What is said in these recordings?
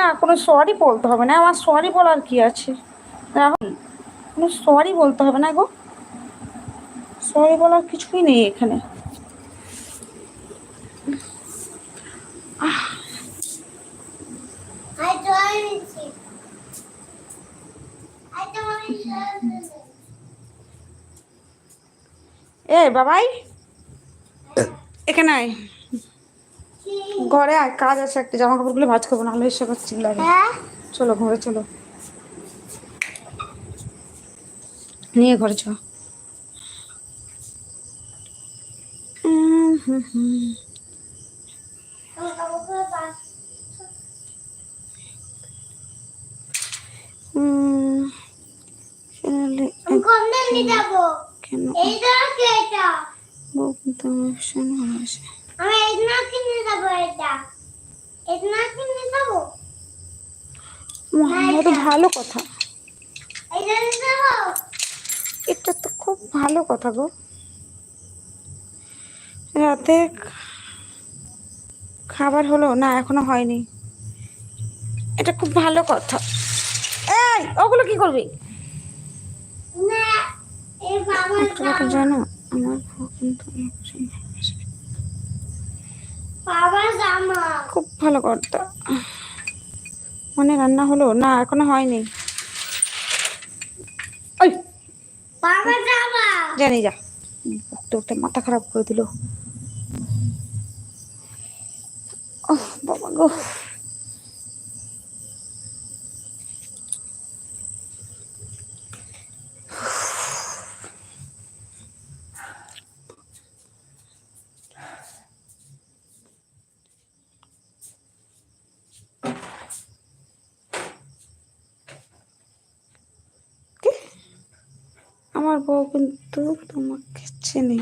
না, কোনো সরি বলতে হবে না, আমার সরি বলার কি আছে রাহুল? কোনো সরি বলতে হবে না গো, সরি বলার কিছুই নেই এখানে। এ বাবাই, এখানে আয়, ঘরে আয়, কাজ আছে একটা, জামা কাপড়গুলো ভাঁজ করবো, নাহলে এসে চিল্লাবে। চলো ঘরে চলো, নিয়ে ঘরে চ। কেন ভালো কথা, এটা তো খুব ভালো কথা গো। রাতে খাবার হলো না? এখনো হয়নি, এটা খুব ভালো কথা। এই ওগুলো কি করবি? একটা কথা জানো, আমার কিন্তু খুব ভালো কথা। মানে রান্না হলো না? এখনো হয়নি। জানি, যা বকতে মাথা খারাপ করে দিল। ও বাবা গো, আমার বউ কিন্তু তোমাকে চেনে,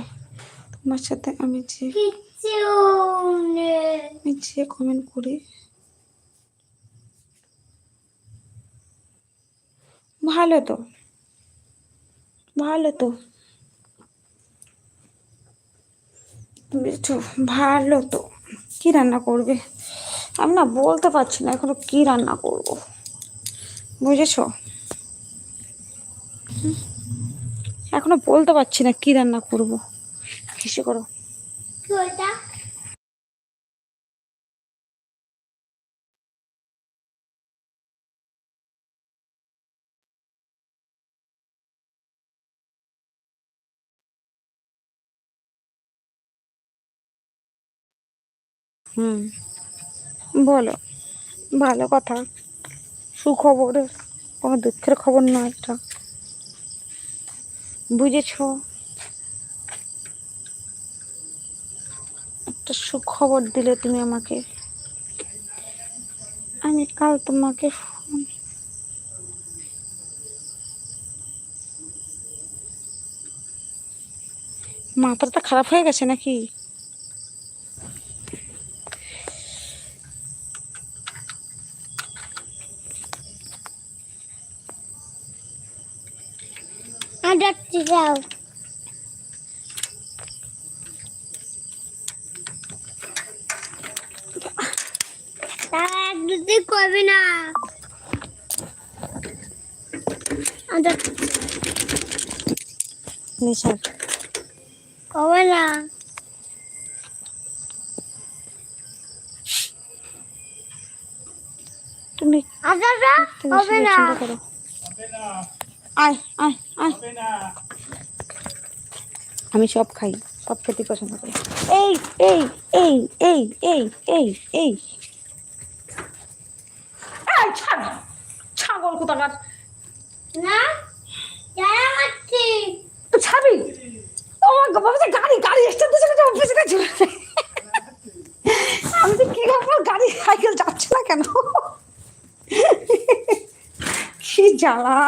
তোমার সাথে আমি যে কমেন্ট করি ভালো তো, ভালো তো, বুঝছো? ভালো তো। কি রান্না করবে? আমি না বলতে পারছি না এখনো কি রান্না করব, বুঝেছো? এখনো বলতে পারছি না কি রান্না করব। কিছু করো। বলো, ভালো কথা, সুখবরের, কোনো দুঃখের খবর না এটা, বুঝেছো? একটা সুখবর দিলে তুমি আমাকে, আমি কাল তোমাকে মাথাটা খারাপ হয়ে গেছে নাকি? যাও, করবে না, নিশা কবে না, তুমি হবে না, আয় আয় আয়, আমি সব খাই, সব খেতে পছন্দ করি। এই এই এই এই এই এই এই ছাগল কোথাকার, না তো ছাবি। ও বাবা, গাড়ি গাড়ি স্টার্ট দিয়েছে, অফিসে কাছে। আমি তো কি ব্যাপার, গাড়ি সাইকেল যাচ্ছে না কেন? কি জ্বালা।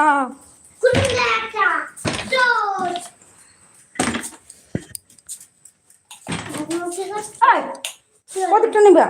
কতটা নিবা?